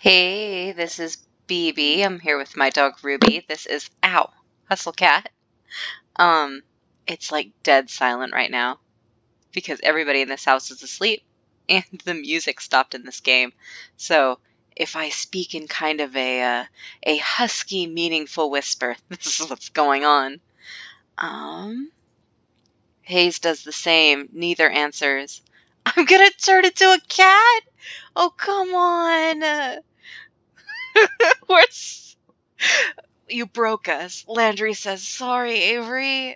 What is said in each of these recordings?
Hey, this is Beebee. I'm here with my dog Ruby. This is Hustle Cat. Um, it's like dead silent right now because everybody in this house is asleep and the music stopped in this game. So if I speak in kind of a husky, meaningful whisper, this is what's going on. Hayes does the same. Neither answers. I'm gonna turn into a cat. Oh, come on. Where's You broke us. Landry says, sorry, Avery.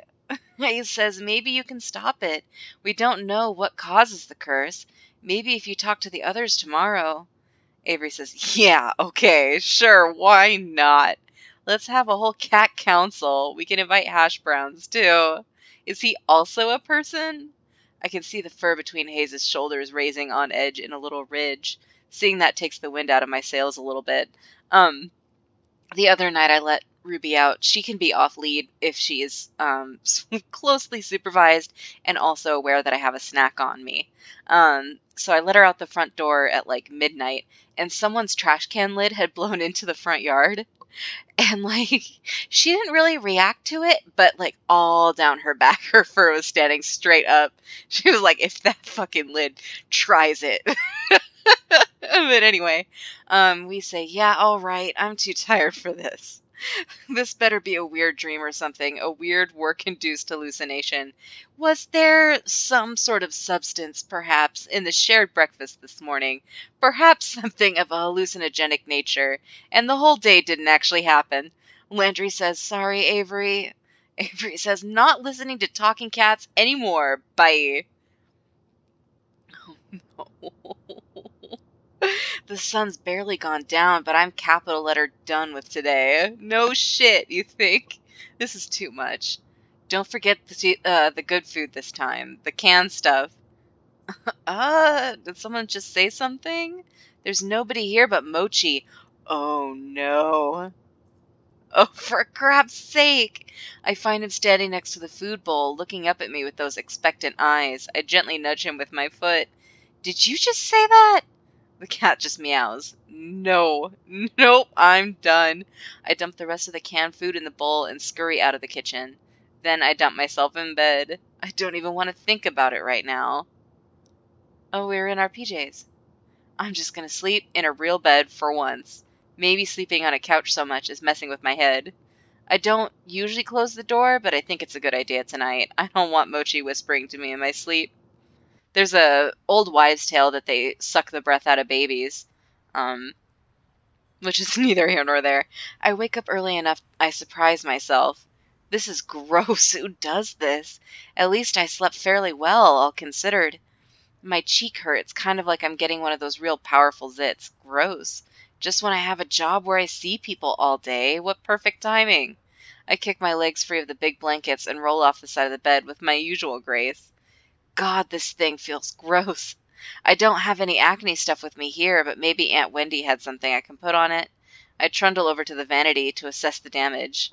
He says, maybe you can stop it. We don't know what causes the curse. Maybe if you talk to the others tomorrow. Avery says, yeah, okay, sure, why not? Let's have a whole cat council. We can invite Hash Browns, too. Is he also a person? I can see the fur between Hayes' shoulders raising on edge in a little ridge. Seeing that takes the wind out of my sails a little bit. The other night I let Ruby out. She can be off lead if she is closely supervised and also aware that I have a snack on me. So I let her out the front door at like midnight, and someone's trash can lid had blown into the front yard. And like, she didn't really react to it, but like all down her back, her fur was standing straight up. She was like, if that fucking lid tries it. But anyway, we say, yeah, all right, I'm too tired for this. This better be a weird dream or something, a weird work-induced hallucination. Was there some sort of substance, perhaps, in the shared breakfast this morning? Perhaps something of a hallucinogenic nature, and the whole day didn't actually happen. Landry says, sorry, Avery. Avery says, not listening to talking cats anymore. Bye. Oh, no. The sun's barely gone down, but I'm capital letter done with today. No shit, you think? This is too much. Don't forget the good food this time. The canned stuff. Did someone just say something? There's nobody here but Mochi. Oh, no. Oh, for crap's sake! I find him standing next to the food bowl, looking up at me with those expectant eyes. I gently nudge him with my foot. Did you just say that? The cat just meows. No. Nope, I'm done. I dump the rest of the canned food in the bowl and scurry out of the kitchen. Then I dump myself in bed. I don't even want to think about it right now. Oh, we're in our PJs. I'm just gonna sleep in a real bed for once. Maybe sleeping on a couch so much is messing with my head. I don't usually close the door, but I think it's a good idea tonight. I don't want Mochi whispering to me in my sleep. There's a old wives' tale that they suck the breath out of babies, which is neither here nor there. I wake up early enough, I surprise myself. This is gross. Who does this? At least I slept fairly well, all considered. My cheek hurts, kind of like I'm getting one of those real powerful zits. Gross. Just when I have a job where I see people all day. What perfect timing. I kick my legs free of the big blankets and roll off the side of the bed with my usual grace. God, this thing feels gross. I don't have any acne stuff with me here, but maybe Aunt Wendy had something I can put on it. I trundle over to the vanity to assess the damage.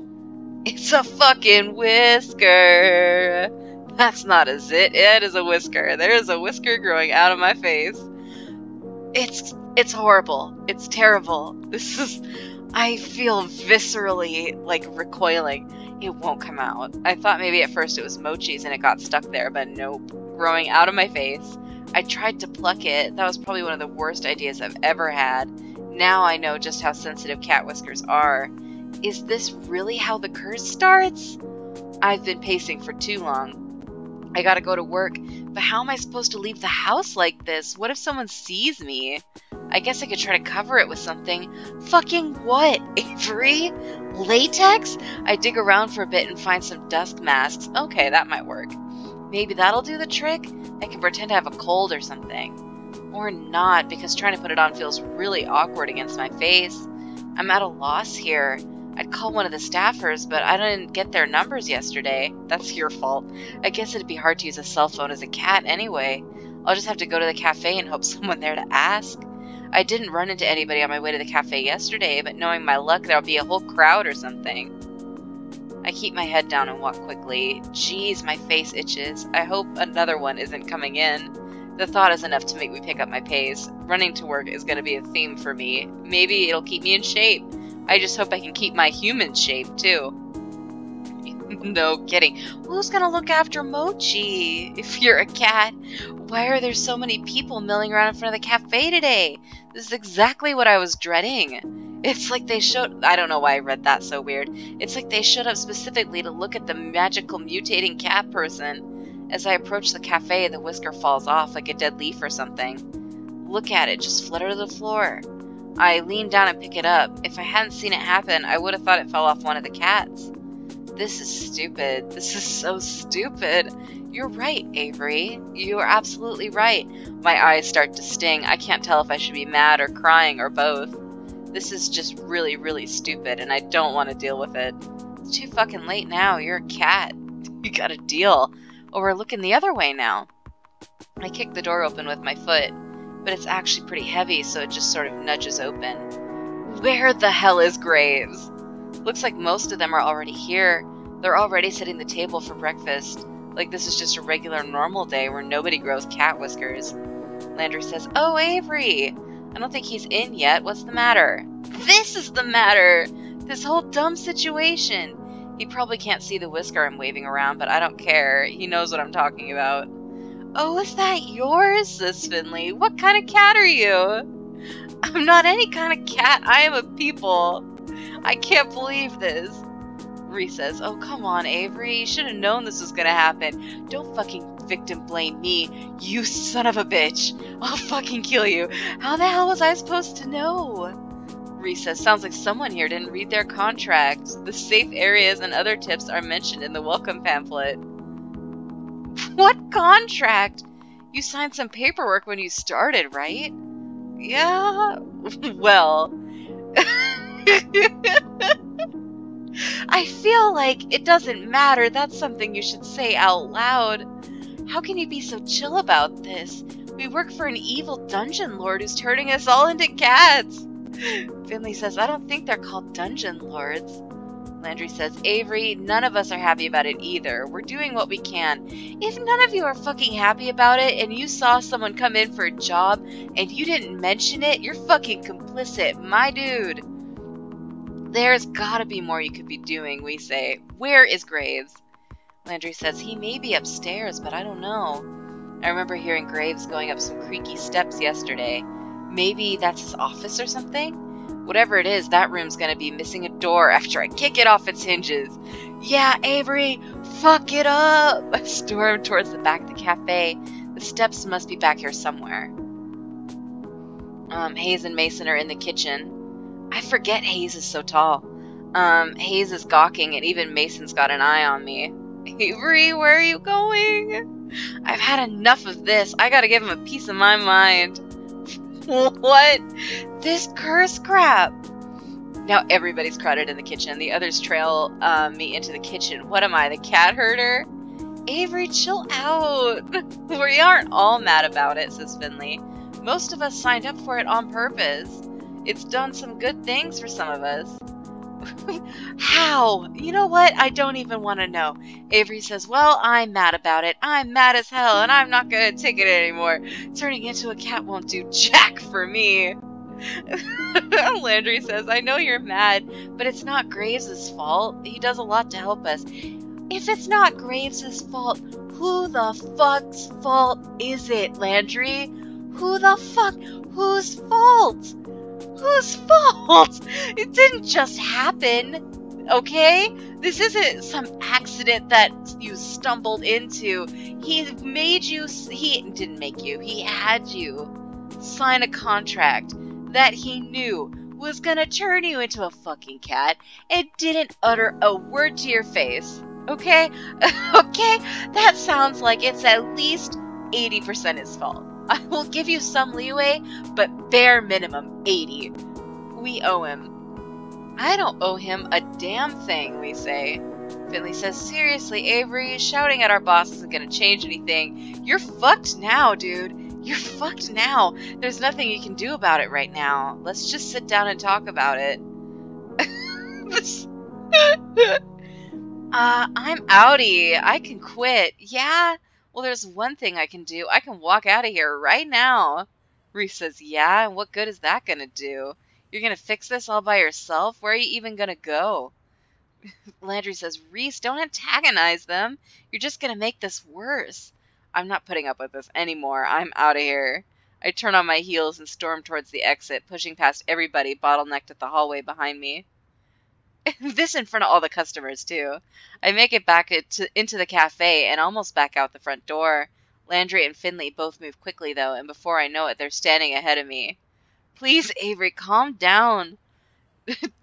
It's a fucking whisker. That's not a zit, it is a whisker. There is a whisker growing out of my face. It's horrible. It's terrible. I feel viscerally, like, recoiling. It won't come out. I thought maybe at first it was Mochi's and it got stuck there, but nope. Growing out of my face. I tried to pluck it. That was probably one of the worst ideas I've ever had. Now I know just how sensitive cat whiskers are. Is this really how the curse starts? I've been pacing for too long. I gotta go to work, but how am I supposed to leave the house like this? What if someone sees me? I guess I could try to cover it with something. Fucking what, Avery? Latex? I dig around for a bit and find some dust masks. Okay, that might work. Maybe that'll do the trick? I can pretend I have a cold or something. Or not, because trying to put it on feels really awkward against my face. I'm at a loss here. I'd call one of the staffers, but I didn't get their numbers yesterday. That's your fault. I guess it'd be hard to use a cell phone as a cat anyway. I'll just have to go to the cafe and hope someone there to ask. I didn't run into anybody on my way to the cafe yesterday, but knowing my luck, there'll be a whole crowd or something. I keep my head down and walk quickly. Jeez, my face itches. I hope another one isn't coming in. The thought is enough to make me pick up my pace. Running to work is going to be a theme for me. Maybe it'll keep me in shape. I just hope I can keep my human shape, too. No kidding. Who's going to look after Mochi if you're a cat? Why are there so many people milling around in front of the cafe today? This is exactly what I was dreading. It's like they showed... I don't know why I read that so weird. It's like they showed up specifically to look at the magical mutating cat person. As I approach the cafe, the whisker falls off like a dead leaf or something. Look at it, just flutter to the floor. I lean down and pick it up. If I hadn't seen it happen, I would have thought it fell off one of the cats. This is stupid. This is so stupid. You're right, Avery. You are absolutely right. My eyes start to sting. I can't tell if I should be mad or crying or both. This is just really, really stupid, and I don't want to deal with it. It's too fucking late now. You're a cat. You gotta deal. Oh, we're looking the other way now. I kick the door open with my foot, but it's actually pretty heavy, so it just sort of nudges open. Where the hell is Graves? Looks like most of them are already here. They're already setting the table for breakfast. Like this is just a regular normal day where nobody grows cat whiskers. Landry says, "Oh, Avery! I don't think he's in yet. What's the matter?" This is the matter! This whole dumb situation. He probably can't see the whisker I'm waving around, but I don't care. He knows what I'm talking about. "Oh, is that yours?" says Finley. "What kind of cat are you?" "I'm not any kind of cat. I am a people. I can't believe this." Ree says, "Oh, come on, Avery. You should have known this was gonna happen. Don't fucking victim blame me, you son of a bitch. I'll fucking kill you. How the hell was I supposed to know?" Ree says, "Sounds like someone here didn't read their contract. The safe areas and other tips are mentioned in the welcome pamphlet." "What contract? You signed some paperwork when you started, right?" "Yeah, well..." "I feel like it doesn't matter. That's something you should say out loud. How can you be so chill about this? We work for an evil dungeon lord who's turning us all into cats." Finley says, "I don't think they're called dungeon lords." Landry says, "Avery, none of us are happy about it either. We're doing what we can. If none of you are fucking happy about it and you saw someone come in for a job and you didn't mention it, you're fucking complicit, my dude." "There's gotta be more you could be doing," we say. "Where is Graves?" Landry says, "He may be upstairs, but I don't know. I remember hearing Graves going up some creaky steps yesterday. Maybe that's his office or something? Whatever it is, that room's gonna be missing a door after I kick it off its hinges." "Yeah, Avery, fuck it up!" I storm towards the back of the cafe. The steps must be back here somewhere. Hayes and Mason are in the kitchen. I forget Hayes is so tall. Hayes is gawking, and even Mason's got an eye on me. "Avery, where are you going?" "I've had enough of this. I gotta give him a piece of my mind." "What? This curse crap." Now everybody's crowded in the kitchen. The others trail me into the kitchen. What am I, the cat herder? "Avery, chill out." "We aren't all mad about it," says Finley. "Most of us signed up for it on purpose. It's done some good things for some of us." "How? You know what? I don't even want to know." Avery says, "Well, I'm mad about it. I'm mad as hell, and I'm not going to take it anymore. Turning into a cat won't do jack for me." Landry says, "I know you're mad, but it's not Graves' fault. He does a lot to help us." "If it's not Graves' fault, who the fuck's fault is it, Landry? Who the fuck? Whose fault? Whose fault? It didn't just happen, okay? This isn't some accident that you stumbled into. He made you, he didn't make you, he had you sign a contract that he knew was gonna turn you into a fucking cat and didn't utter a word to your face, okay?" "Okay, that sounds like it's at least 80% his fault. I will give you some leeway, but bare minimum 80. We owe him." "I don't owe him a damn thing," we say. Finley says, "Seriously, Avery, shouting at our boss isn't going to change anything. You're fucked now, dude. You're fucked now. There's nothing you can do about it right now. Let's just sit down and talk about it." I'm outie. I can quit. "Yeah? Well, there's one thing I can do. I can walk out of here right now. Reese says, yeah, and what good is that going to do? You're going to fix this all by yourself? Where are you even going to go? Landry says, Reese, don't antagonize them. You're just going to make this worse. I'm not putting up with this anymore. I'm out of here. I turn on my heels and storm towards the exit, pushing past everybody bottlenecked at the hallway behind me. This in front of all the customers, too. I make it back into the cafe and almost back out the front door. Landry and Finley both move quickly, though, and before I know it, they're standing ahead of me. Please, Avery, calm down.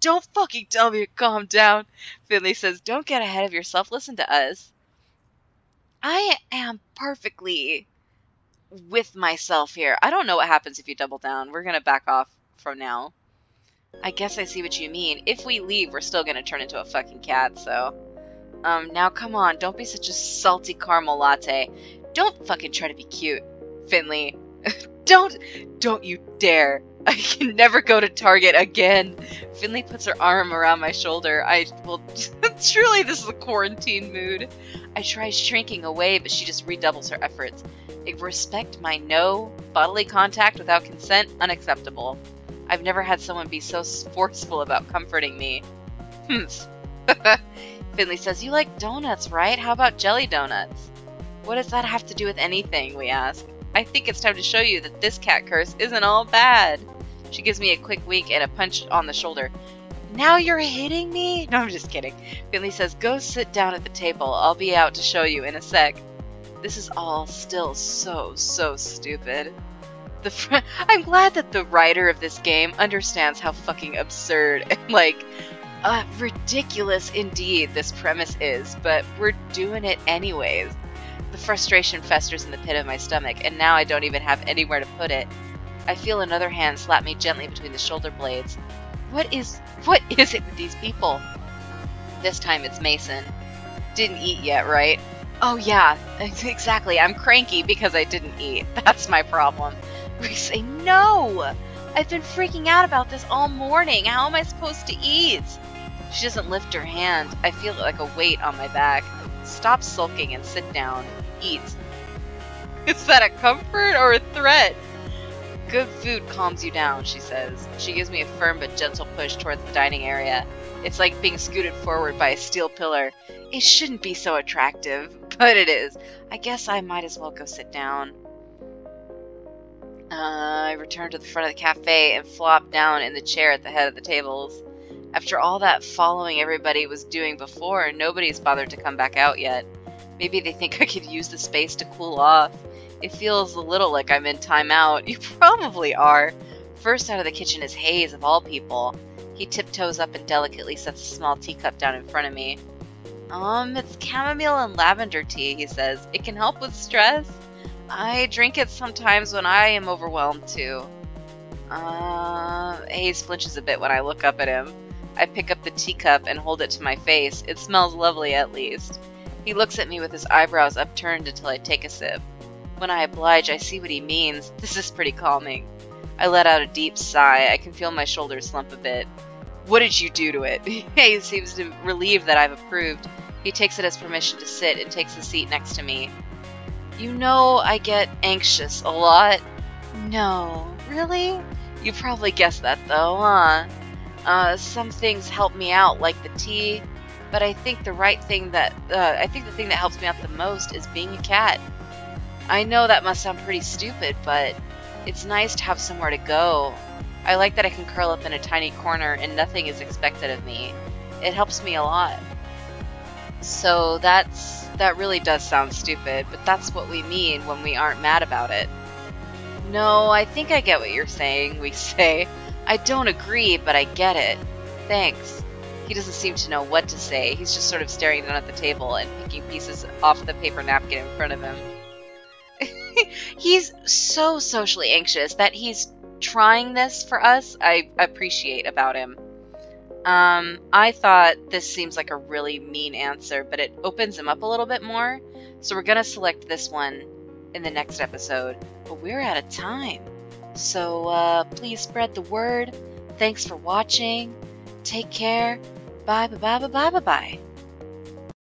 Don't fucking tell me to calm down. Finley says, don't get ahead of yourself. Listen to us. I am perfectly with myself here. I don't know what happens if you double down. We're going to back off from now. I guess I see what you mean. If we leave, we're still going to turn into a fucking cat, so... now come on. Don't be such a salty caramel latte. Don't fucking try to be cute, Finley. Don't you dare. I can never go to Target again. Finley puts her arm around my shoulder. Truly this is a quarantine mood. I try shrinking away, but she just redoubles her efforts. Respect my no bodily contact without consent, unacceptable. I've never had someone be so forceful about comforting me. Finley says, you like donuts, right? How about jelly donuts? What does that have to do with anything, we ask. I think it's time to show you that this cat curse isn't all bad. She gives me a quick wink and a punch on the shoulder. Now you're hitting me? No, I'm just kidding. Finley says, go sit down at the table. I'll be out to show you in a sec. This is all still so stupid. I'm glad that the writer of this game understands how fucking absurd and, ridiculous indeed this premise is, but we're doing it anyways. The frustration festers in the pit of my stomach, and now I don't even have anywhere to put it. I feel another hand slap me gently between the shoulder blades. What is it with these people? This time it's Mason. Didn't eat yet, right? Oh yeah, exactly. I'm cranky because I didn't eat. That's my problem. We say, no! I've been freaking out about this all morning. How am I supposed to eat? She doesn't lift her hand. I feel like a weight on my back. Stop sulking and sit down. Eat. Is that a comfort or a threat? Good food calms you down, she says. She gives me a firm but gentle push towards the dining area. It's like being scooted forward by a steel pillar. It shouldn't be so attractive, but it is. I guess I might as well go sit down. I return to the front of the cafe and flop down in the chair at the head of the tables. After all that following everybody was doing before, nobody's bothered to come back out yet. Maybe they think I could use the space to cool off. It feels a little like I'm in timeout. You probably are. First out of the kitchen is Hayes, of all people. He tiptoes up and delicately sets a small teacup down in front of me. It's chamomile and lavender tea, he says. It can help with stress. I drink it sometimes when I am overwhelmed, too. Hayes flinches a bit when I look up at him. I pick up the teacup and hold it to my face. It smells lovely, at least. He looks at me with his eyebrows upturned until I take a sip. When I oblige, I see what he means. This is pretty calming. I let out a deep sigh. I can feel my shoulders slump a bit. What did you do to it? Hayes seems relieved that I've approved. He takes it as permission to sit and takes a seat next to me. You know I get anxious a lot. No, really? You probably guessed that though, huh? Some things help me out, like the tea, but I think the thing that helps me out the most is being a cat. I know that must sound pretty stupid, but it's nice to have somewhere to go. I like that I can curl up in a tiny corner and nothing is expected of me. It helps me a lot. So that really does sound stupid, but that's what we mean when we aren't mad about it. No, I think I get what you're saying, we say. I don't agree, but I get it. Thanks. He doesn't seem to know what to say. He's just sort of staring down at the table and picking pieces off the paper napkin in front of him. He's so socially anxious that he's trying this for us. I appreciate about him. I thought this seems like a really mean answer, but it opens him up a little bit more. So we're going to select this one in the next episode. But we're out of time. So please spread the word. Thanks for watching. Take care. Bye, bye, bye, bye, bye, bye, bye.